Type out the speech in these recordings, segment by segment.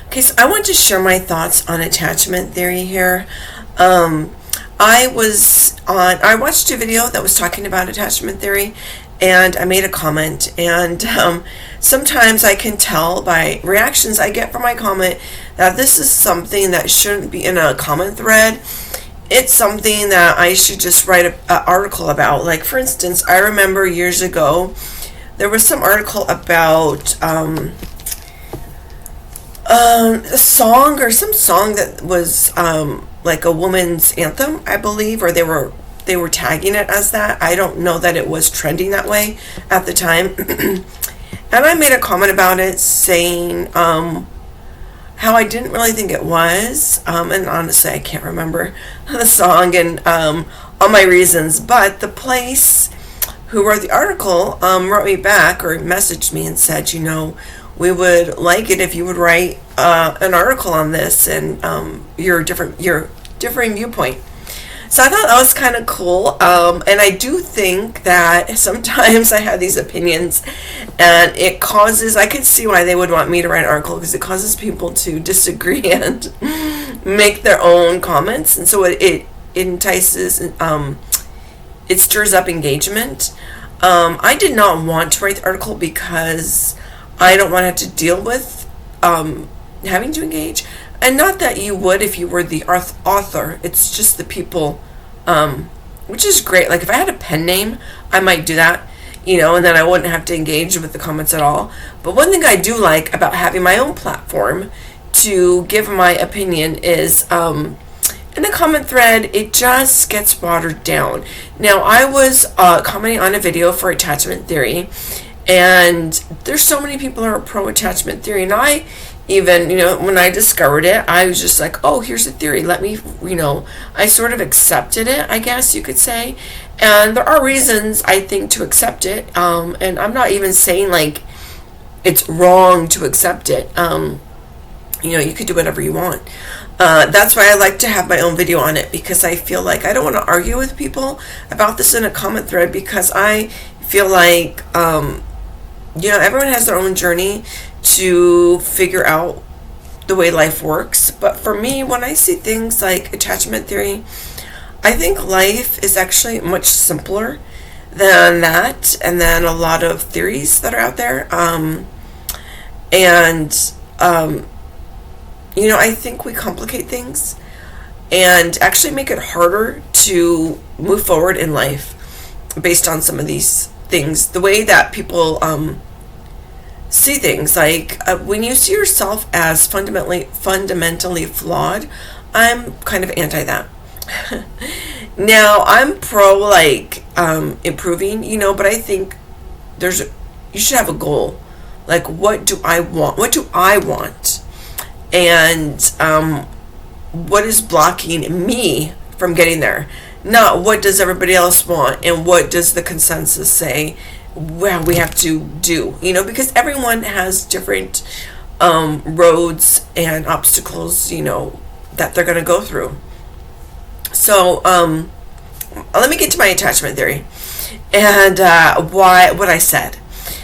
Okay, so I want to share my thoughts on attachment theory here. I watched a video that was talking about attachment theory, and I made a comment, and sometimes I can tell by reactions I get from my comment that this is something that shouldn't be in a comment thread. It's something that I should just write an article about. Like, for instance, I remember years ago there was some article about a song or some song that was like a woman's anthem, I believe, or they were tagging it as that. I don't know that it was trending that way at the time. And I made a comment about it saying how I didn't really think it was, and honestly I can't remember the song and all my reasons, but the place who wrote the article wrote me back or messaged me and said, we would like it if you would write an article on this and your differing viewpoint. So I thought that was kind of cool, and I do think that sometimes I have these opinions, and I could see why they would want me to write an article, because it causes people to disagree and make their own comments, and so it entices, it stirs up engagement. I did not want to write the article because I don't want to have to deal with having to engage. And not that you would if you were the author. It's just the people, which is great. Like, if I had a pen name, I might do that, and then I wouldn't have to engage with the comments at all. But one thing I do like about having my own platform to give my opinion is in a comment thread, it just gets watered down. Now, I was commenting on a video for attachment theory, and there's so many people who are pro attachment theory, and I even, when I discovered it, I was just like, oh, here's a theory. Let me, I sort of accepted it, I guess you could say. And there are reasons, I think, to accept it. And I'm not even saying, like, it's wrong to accept it. You could do whatever you want. That's why I like to have my own video on it, because I feel like I don't want to argue with people about this in a comment thread, because I feel like, everyone has their own journey to figure out the way life works. But for me, when I see things like attachment theory, I think life is actually much simpler than that, and then a lot of theories that are out there. I think we complicate things and actually make it harder to move forward in life based on some of these things. The way that people see things, like when you see yourself as fundamentally flawed, I'm kind of anti that. Now, I'm pro improving, but I think you should have a goal. Like, what do I want? And what is blocking me from getting there? Not what does everybody else want and what does the consensus say we have to do, because everyone has different roads and obstacles, that they're going to go through. So let me get to my attachment theory and what I said.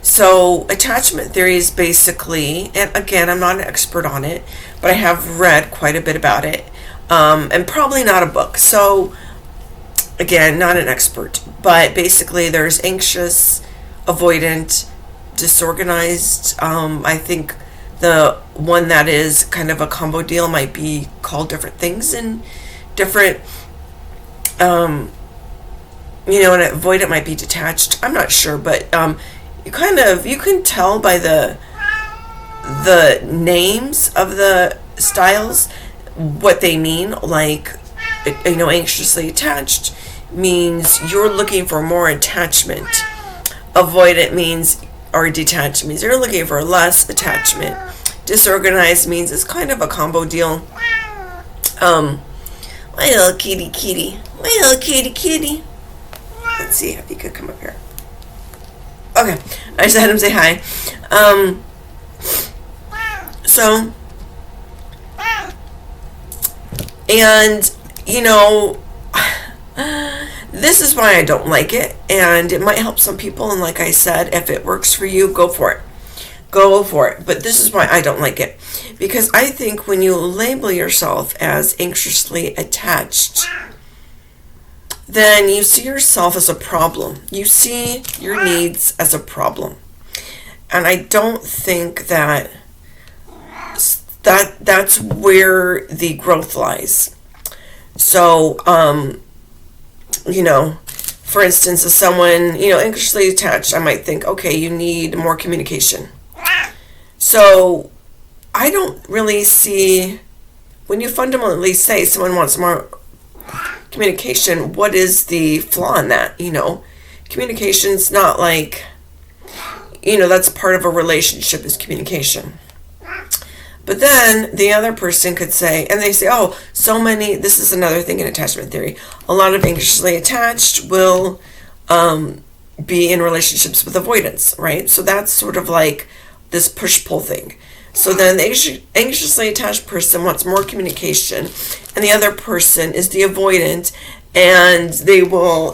So attachment theory is basically, and again, I'm not an expert on it, but I have read quite a bit about it, and probably not a book. So again, not an expert, but basically there's anxious, avoidant, disorganized. I think the one that is kind of a combo deal might be called different things in different, and avoidant might be detached. I'm not sure, but you can tell by the names of the styles what they mean. Like, anxiously attached means you're looking for more attachment. Avoidant means, or detached means you're looking for less attachment. Disorganized means it's kind of a combo deal. My little kitty. Let's see if he could come up here. Okay, I just had him say hi. This is why I don't like it, and it might help some people, and like I said, if it works for you, go for it. go for it. But this is why I don't like it. Because I think when you label yourself as anxiously attached, then you see yourself as a problem. You see your needs as a problem. And I don't think that's where the growth lies. So, for instance, if someone, anxiously attached, I might think, okay, you need more communication. So, I don't really see, when you fundamentally say someone wants more communication, what is the flaw in that? Communication's not like, that's part of a relationship is communication. But then the other person could say, and they say, this is another thing in attachment theory. A lot of anxiously attached will be in relationships with avoidance, right? So that's sort of like this push-pull thing. So then the anxiously attached person wants more communication, and the other person is the avoidant, and they will,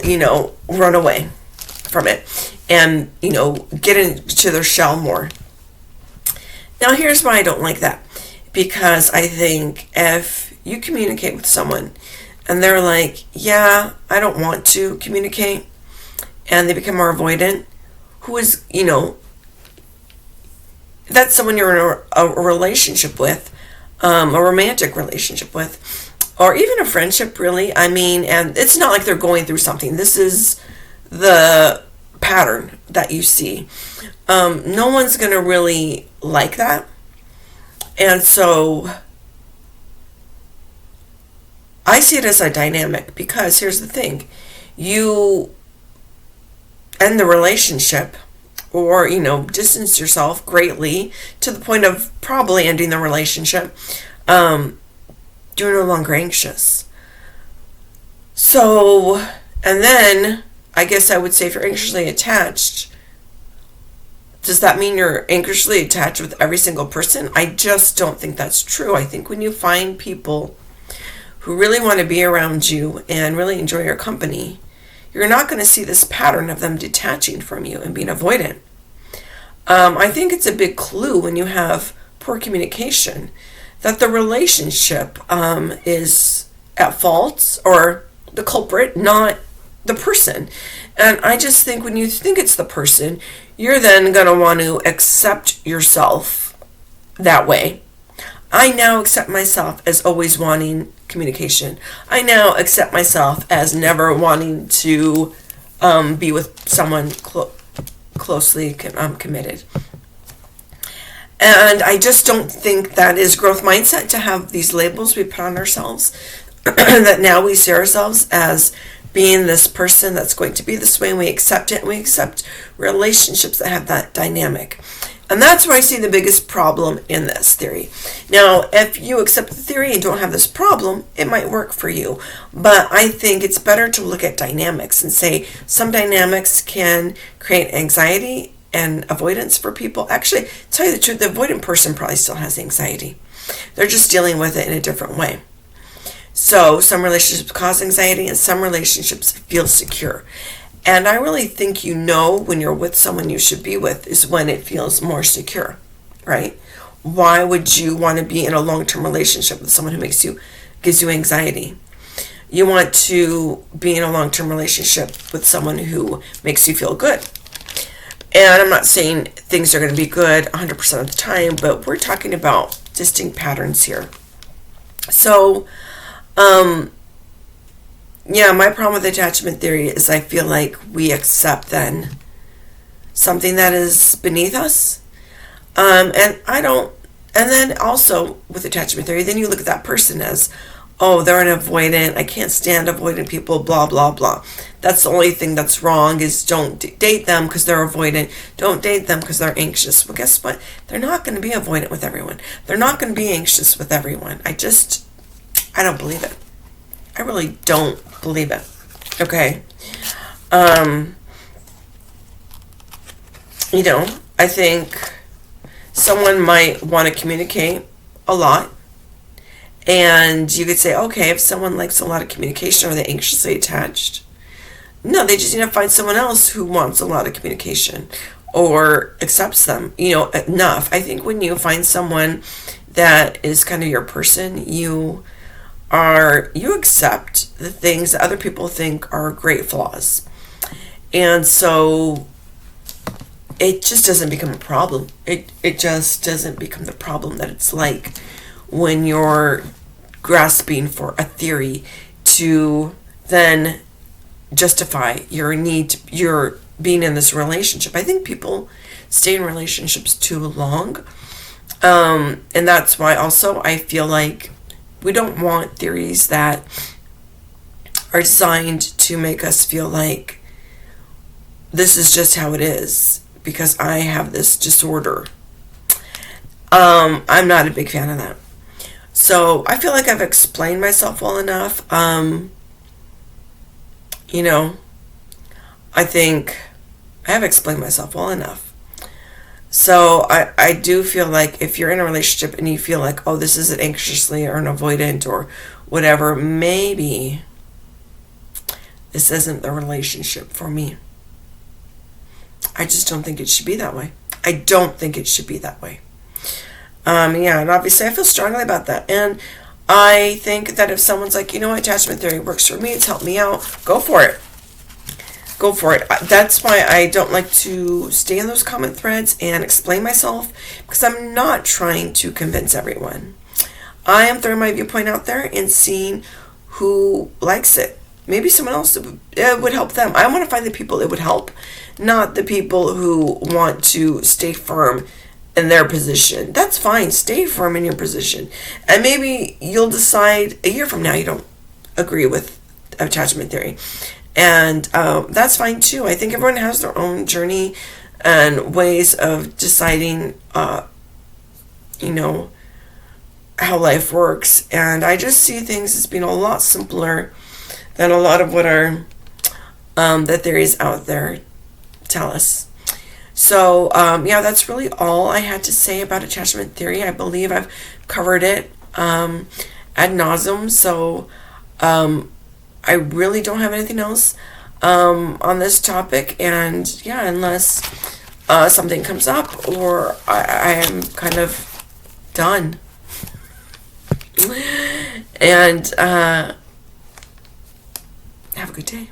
run away from it and, get into their shell more. Now, here's why I don't like that. Because I think if you communicate with someone and they're like, yeah, I don't want to communicate, and they become more avoidant, who is, that's someone you're in a relationship with, a romantic relationship with, or even a friendship, really. I mean, and it's not like they're going through something. This is the pattern that you see. No one's going to really like that. And so I see it as a dynamic, because here's the thing. You end the relationship or, distance yourself greatly to the point of probably ending the relationship. You're no longer anxious. So, and then I guess I would say if you're anxiously attached, does that mean you're anxiously attached with every single person? I just don't think that's true. I think when you find people who really want to be around you and really enjoy your company, you're not going to see this pattern of them detaching from you and being avoidant. I think it's a big clue when you have poor communication that the relationship is at fault, or the culprit, not the person. And I just think when you think it's the person, you're then going to want to accept yourself that way. I now accept myself as always wanting communication. I now accept myself as never wanting to be with someone closely committed. And I just don't think that is growth mindset to have these labels we put on ourselves, that now we see ourselves as being this person that's going to be this way, and we accept it, and we accept relationships that have that dynamic. And that's where I see the biggest problem in this theory. Now, if you accept the theory and don't have this problem, it might work for you. But I think it's better to look at dynamics and say some dynamics can create anxiety and avoidance for people. Actually, to tell you the truth, the avoidant person probably still has anxiety. They're just dealing with it in a different way. So some relationships cause anxiety and some relationships feel secure. And I really think when you're with someone you should be with is when it feels more secure, right? Why would you want to be in a long-term relationship with someone who gives you anxiety? You want to be in a long-term relationship with someone who makes you feel good. And I'm not saying things are going to be good 100% of the time, but we're talking about distinct patterns here. So, my problem with attachment theory is I feel like we accept then something that is beneath us. And then also with attachment theory, then you look at that person as, they're an avoidant. I can't stand avoidant people, blah, blah, blah. That's the only thing that's wrong is don't date them because they're avoidant. Don't date them because they're anxious. Well, guess what? They're not going to be avoidant with everyone. They're not going to be anxious with everyone. I don't believe it. I really don't believe it. Okay. I think someone might want to communicate a lot. And you could say, okay, if someone likes a lot of communication, are they anxiously attached? No, they just need to find someone else who wants a lot of communication. or accepts them, enough. I think when you find someone that is kind of your person, you accept the things that other people think are great flaws. And so it just doesn't become a problem. It just doesn't become the problem that it's like when you're grasping for a theory to then justify your need to, your being in this relationship. I think people stay in relationships too long. And that's why also I feel like we don't want theories that are designed to make us feel like this is just how it is because I have this disorder. I'm not a big fan of that. So I feel like I've explained myself well enough. I think I have explained myself well enough. So I do feel like if you're in a relationship and you feel like, oh, this is an anxiously or an avoidant or whatever, maybe this isn't the relationship for me. I just don't think it should be that way. I don't think it should be that way. And obviously I feel strongly about that. And I think that if someone's like, attachment theory works for me, it's helped me out, go for it. Go for it. That's why I don't like to stay in those comment threads and explain myself, because I'm not trying to convince everyone. I am throwing my viewpoint out there and seeing who likes it. Maybe someone else, it would help them. I want to find the people it would help, not the people who want to stay firm in their position. That's fine. Stay firm in your position. And maybe you'll decide a year from now you don't agree with attachment theory. And that's fine too. I think everyone has their own journey and ways of deciding, how life works. And I just see things as being a lot simpler than a lot of what are the theories out there tell us. So, that's really all I had to say about attachment theory. I believe I've covered it ad nauseum. So, I really don't have anything else on this topic. And, unless something comes up or I am kind of done. And have a good day.